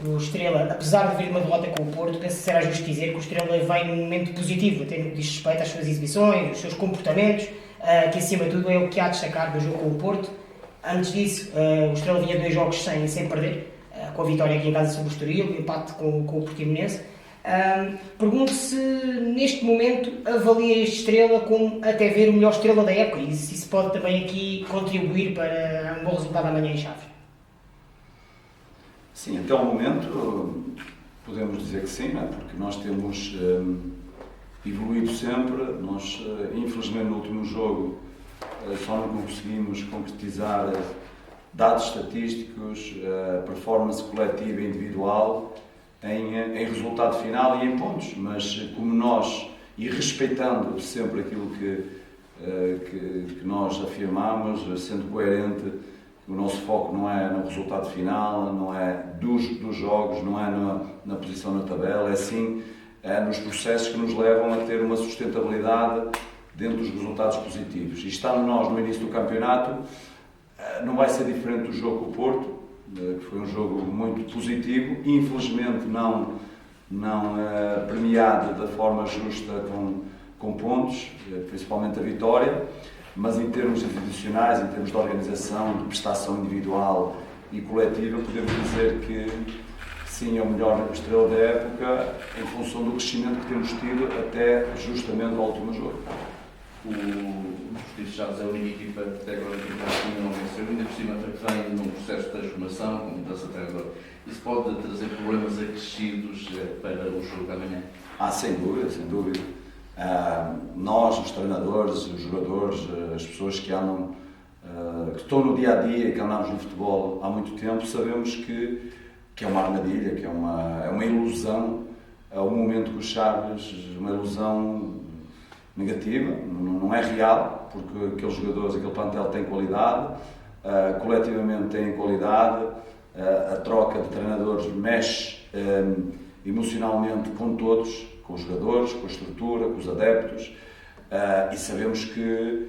O Estrela, apesar de vir de uma derrota com o Porto, penso que será justo dizer que o Estrela vem num momento positivo, até no que diz respeito às suas exibições, os seus comportamentos, que acima de tudo é o que há a destacar do jogo com o Porto. Antes disso, o Estrela vinha 2 jogos sem perder, com a vitória aqui em casa sobre o Estoril, o empate com o Portimonense. Pergunto se neste momento avalia este Estrela como até ver o melhor Estrela da época e se isso pode também aqui contribuir para um bom resultado amanhã em Chaves. Sim, até o momento podemos dizer que sim, não é? Porque nós temos evoluído sempre. Nós, infelizmente, no último jogo só não conseguimos concretizar dados estatísticos, performance coletiva e individual em resultado final e em pontos, mas como nós, e respeitando sempre aquilo que nós afirmamos, sendo coerente, o nosso foco não é no resultado final, não é dos jogos, não é na posição na tabela, é sim nos processos que nos levam a ter uma sustentabilidade dentro dos resultados positivos. E estando nós no início do campeonato, não vai ser diferente do jogo com o Porto, que foi um jogo muito positivo, infelizmente não premiado da forma justa com pontos, principalmente a vitória, mas em termos institucionais, em termos de organização, de prestação individual e coletiva, podemos dizer que sim, é o melhor Estrela da época em função do crescimento que temos tido até justamente ao último jogo. O Justiça Chaves é a única equipa que até agora ainda não venceu, ainda por cima vem num processo de transformação, com mudança de treinador. Isso pode trazer problemas acrescidos para o jogo amanhã? Sem dúvida, sem dúvida. Nós, os treinadores, os jogadores, as pessoas que andam, que estão no dia a dia, que andamos no futebol há muito tempo, sabemos que é uma armadilha, que é uma ilusão, o momento que o Chaves, uma ilusão negativa, não é real, porque aqueles jogadores, aquele plantel tem qualidade, coletivamente tem qualidade, a troca de treinadores mexe emocionalmente com todos, com os jogadores, com a estrutura, com os adeptos, e sabemos que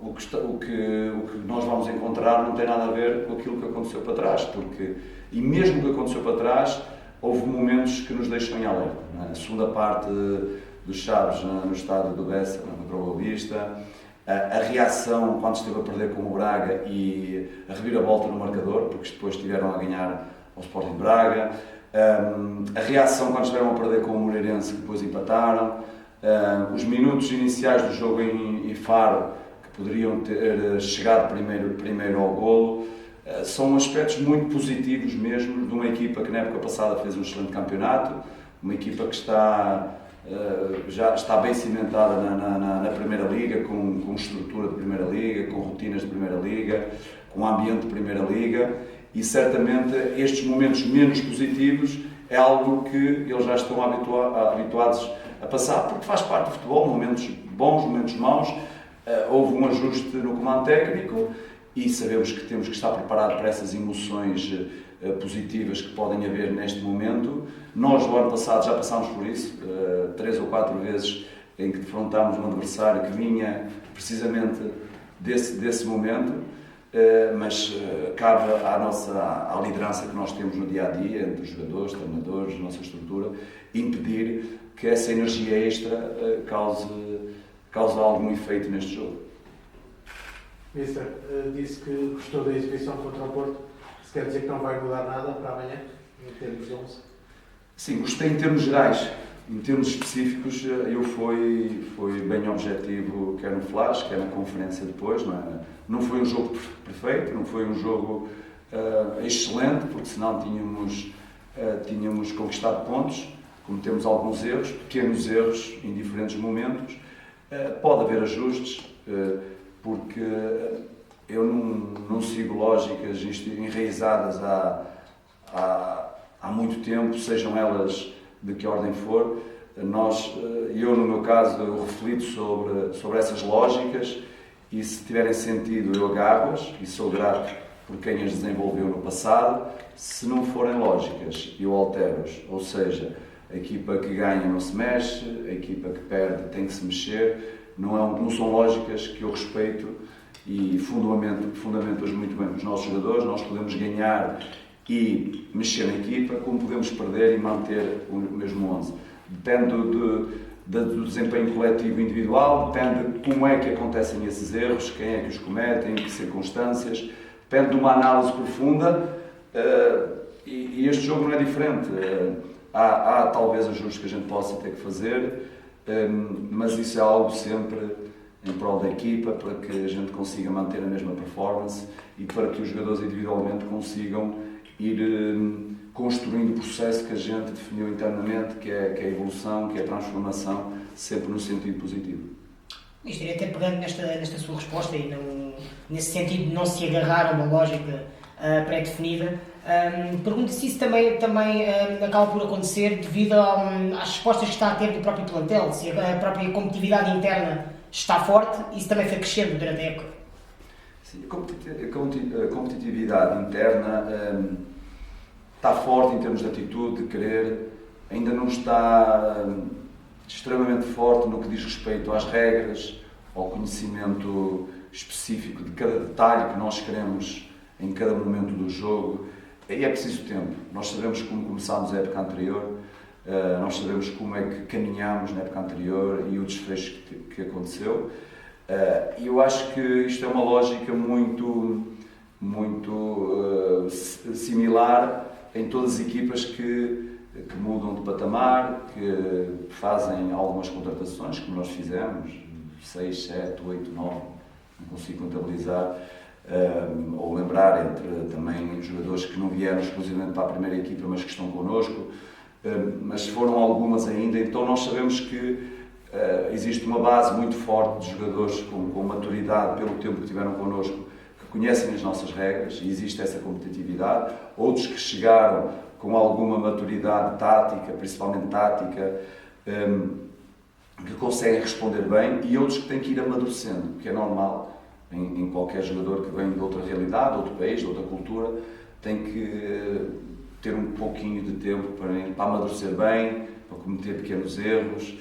o que nós vamos encontrar não tem nada a ver com aquilo que aconteceu para trás, e mesmo o que aconteceu para trás, houve momentos que nos deixam em alerta. A segunda parte dos Chaves no estádio do Bessa, contra o Boa Vista, a reação quando esteve a perder com o Braga e a reviravolta no marcador, porque depois estiveram a ganhar ao Sporting de Braga, a reação quando estiveram a perder com o Moreirense, que depois empataram, os minutos iniciais do jogo em Faro, que poderiam ter chegado primeiro ao golo, são aspectos muito positivos mesmo de uma equipa que na época passada fez um excelente campeonato, uma equipa que já está bem cimentada na Primeira Liga, com estrutura de Primeira Liga, com rotinas de Primeira Liga, com ambiente de Primeira Liga, e certamente estes momentos menos positivos é algo que eles já estão habituados a passar, porque faz parte do futebol, momentos bons, momentos maus. Houve um ajuste no comando técnico e sabemos que temos que estar preparados para essas emoções positivas que podem haver neste momento. Nós, no ano passado, já passámos por isso, 3 ou 4 vezes, em que defrontámos um adversário que vinha precisamente desse momento, mas cabe à liderança que nós temos no dia-a-dia, entre os jogadores, treinadores, nossa estrutura, impedir que essa energia extra cause algum efeito neste jogo. Mister, disse que gostou da exibição contra o Porto. Se quer dizer que não vai mudar nada para amanhã, em termos de 11? Sim, gostei em termos gerais. Em termos específicos, eu fui bem objetivo, quer no flash, quer na conferência depois. Não foi um jogo perfeito, não foi um jogo excelente, porque senão tínhamos conquistado pontos, cometemos alguns erros, pequenos erros em diferentes momentos. Pode haver ajustes, porque eu não sigo lógicas enraizadas há muito tempo, sejam elas de que ordem for. Eu no meu caso, eu reflito sobre essas lógicas e se tiverem sentido eu agarro-as e sou grato por quem as desenvolveu no passado. Se não forem lógicas, eu altero-as, ou seja, a equipa que ganha não se mexe, a equipa que perde tem que se mexer. Não são lógicas que eu respeito e fundamento-as muito bem para os nossos jogadores. Nós podemos ganhar e mexer na equipa, como podemos perder e manter o mesmo 11. Depende do desempenho coletivo e individual, depende de como é que acontecem esses erros, quem é que os comete, em que circunstâncias, depende de uma análise profunda, e este jogo não é diferente. Há talvez ajustes que a gente possa ter que fazer, mas isso é algo sempre em prol da equipa, para que a gente consiga manter a mesma performance e para que os jogadores individualmente consigam ir construindo o processo que a gente definiu internamente, que é a evolução, que é a transformação, sempre no sentido positivo. Isto iria até pegando nesta sua resposta e nesse sentido de não se agarrar a uma lógica pré-definida, pergunto se isso também acaba por acontecer devido às respostas que está a ter do próprio plantel, se a própria competitividade interna está forte, isso também foi crescendo durante a época. Sim, a competitividade interna está forte em termos de atitude, de querer, ainda não está extremamente forte no que diz respeito às regras, ao conhecimento específico de cada detalhe que nós queremos em cada momento do jogo. E é preciso tempo. Nós sabemos como começámos a época anterior, nós sabemos como é que caminhámos na época anterior e o desfecho que aconteceu. E eu acho que isto é uma lógica muito similar em todas as equipas que mudam de patamar, que fazem algumas contratações, como nós fizemos, 6, 7, 8, 9, não consigo contabilizar, ou lembrar entre também jogadores que não vieram exclusivamente para a primeira equipa, mas que estão connosco, mas foram algumas ainda, então nós sabemos que existe uma base muito forte de jogadores com maturidade pelo tempo que tiveram connosco, que conhecem as nossas regras, e existe essa competitividade. Outros que chegaram com alguma maturidade tática, principalmente tática, que conseguem responder bem, e outros que têm que ir amadurecendo, que é normal em qualquer jogador que vem de outra realidade, de outro país, de outra cultura, tem que ter um pouquinho de tempo para amadurecer bem, para cometer pequenos erros.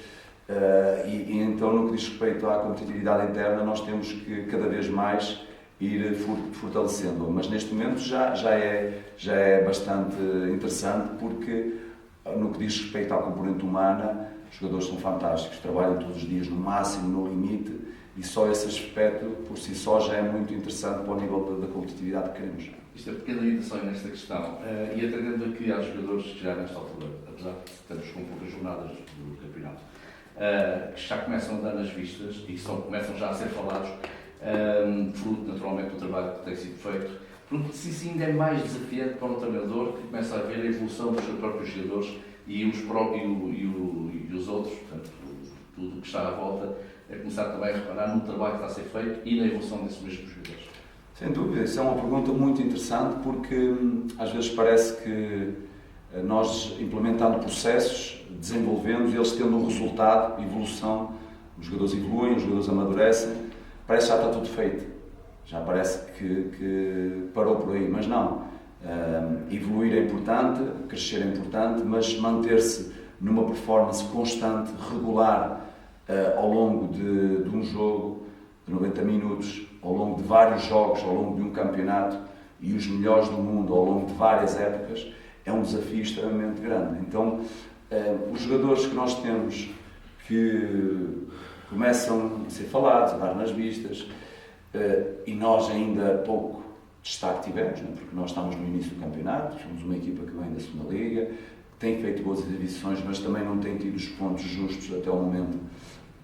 E então, no que diz respeito à competitividade interna, nós temos que cada vez mais ir fortalecendo. Mas neste momento já é bastante interessante, porque no que diz respeito à componente humana, os jogadores são fantásticos, trabalham todos os dias no máximo, no limite, e só esse aspecto por si só já é muito interessante para o nível da competitividade que queremos. Isto é pequena limitação nesta questão, e atendendo a que há jogadores que já nesta altura, apesar de termos com poucas jornadas do campeonato, que já começam a dar nas vistas e que começam já a ser falados, fruto naturalmente do trabalho que tem sido feito. Pergunto se isso ainda é mais desafiante para um treinador que começa a ver a evolução dos seus próprios jogadores e os outros, portanto, tudo o que está à volta, a começar também a reparar no trabalho que está a ser feito e na evolução desses mesmos jogadores. Sem dúvida, isso é uma pergunta muito interessante, porque às vezes parece que nós, implementando processos, desenvolvendo, eles tendo um resultado, evolução, os jogadores evoluem, os jogadores amadurecem, parece que já está tudo feito, já parece que parou por aí, mas não. Evoluir é importante, crescer é importante, mas manter-se numa performance constante, regular, ao longo de um jogo, de 90 minutos, ao longo de vários jogos, ao longo de um campeonato, e os melhores do mundo ao longo de várias épocas, é um desafio extremamente grande. Então, os jogadores que nós temos que começam a ser falados, a dar nas vistas, e nós ainda pouco destaque tivemos, né? Porque nós estamos no início do campeonato, somos uma equipa que vem da segunda liga, que tem feito boas exibições, mas também não tem tido os pontos justos até o momento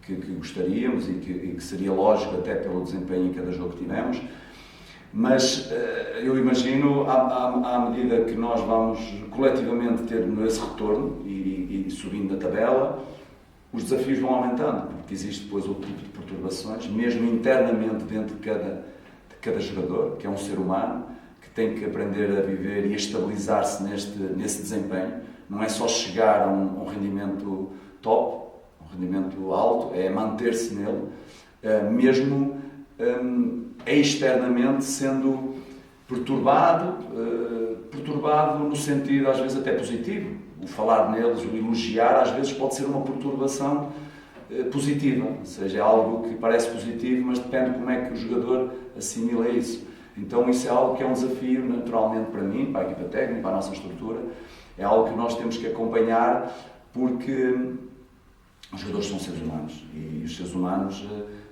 que gostaríamos e que seria lógico até pelo desempenho em cada jogo que tivemos. Mas eu imagino, à medida que nós vamos coletivamente ter esse retorno e subindo na tabela, os desafios vão aumentando, porque existe depois outro tipo de perturbações, mesmo internamente dentro de cada jogador, que é um ser humano, que tem que aprender a viver e a estabilizar-se nesse desempenho. Não é só chegar a um rendimento top, um rendimento alto, é manter-se nele, mesmo externamente sendo perturbado no sentido às vezes até positivo. O falar neles, o elogiar, às vezes pode ser uma perturbação positiva, ou seja, é algo que parece positivo, mas depende de como é que o jogador assimila isso. Então isso é algo que é um desafio naturalmente para mim, para a equipa técnica, para a nossa estrutura, é algo que nós temos que acompanhar porque os jogadores são seres humanos e os seres humanos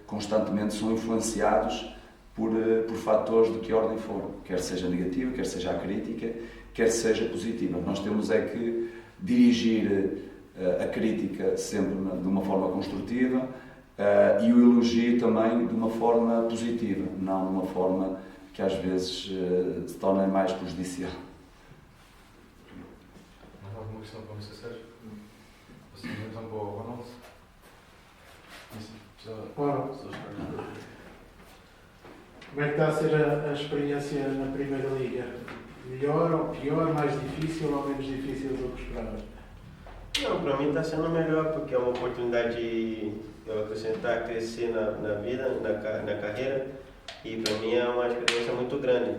constantemente são influenciados por fatores de que ordem for, quer seja negativa, quer seja a crítica, quer seja positiva. Nós temos é que dirigir a crítica sempre de uma forma construtiva e o elogio também de uma forma positiva, não de uma forma que às vezes se torna mais prejudicial. Mais alguma questão para você, Sérgio? Passamos então para o Ronaldo. Ora, como é que está a ser a experiência na Primeira Liga? Melhor ou pior, mais difícil ou menos difícil do que esperavas? Não, para mim está sendo melhor, porque é uma oportunidade de eu acrescentar, crescer na vida, na carreira, e para mim é uma experiência muito grande.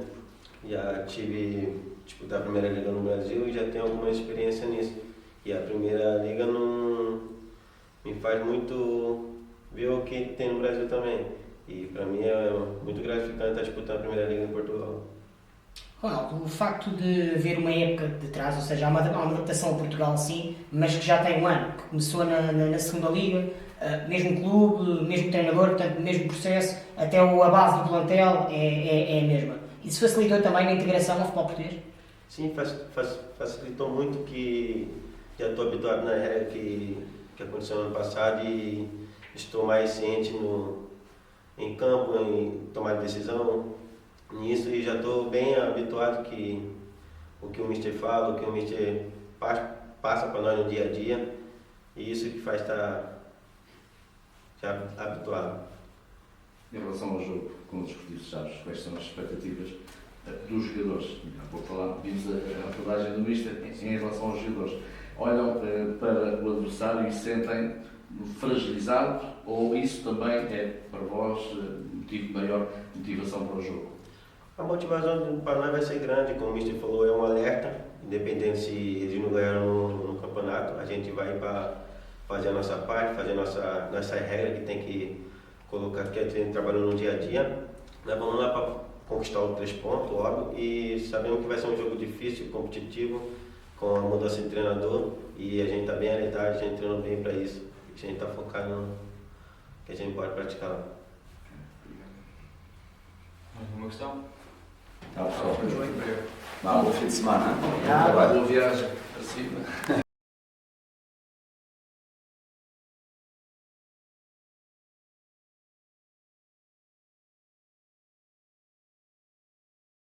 Já tive disputar a Primeira Liga no Brasil e já tenho alguma experiência nisso. E a Primeira Liga não me faz muito ver o que tem no Brasil também. E para mim é muito gratificante estar disputando a Primeira Liga em Portugal. Ronaldo, o facto de haver uma época de trás, ou seja, há uma adaptação a Portugal sim, mas que já tem um ano, que começou na segunda Liga, mesmo clube, mesmo treinador, portanto, mesmo processo, até a base do plantel é a mesma. Isso facilitou também a integração ao futebol português? Sim, facilitou muito, que já estou habituado na regra que aconteceu no ano passado e estou mais ciente em campo, em tomar decisão nisso, e já estou bem habituado que o que o Mister fala, o que o Mister passa para nós no dia a dia, e isso que faz estar já habituado. Em relação ao jogo, como discutimos, sabes, quais são as expectativas dos jogadores? Há pouco vimos a abordagem do Mister em relação aos jogadores. Olham para o adversário e sentem fragilizado, ou isso também é para vós maior motivação para o jogo? A motivação para nós vai ser grande, como o Mister falou, é um alerta, independente se eles não ganharam no campeonato, a gente vai para fazer a nossa parte, fazer a nossa regra que tem que colocar, que a gente trabalhando no dia a dia. Nós vamos lá para conquistar os 3 pontos, óbvio, e sabemos que vai ser um jogo difícil, competitivo, com a mudança de treinador, e a gente está bem alertado, a gente treinou bem para isso, a gente está focado no que a gente pode praticar lá. Mais alguma questão? Tá, pessoal. Obrigado. Bom fim de semana. Boa viagem para cima.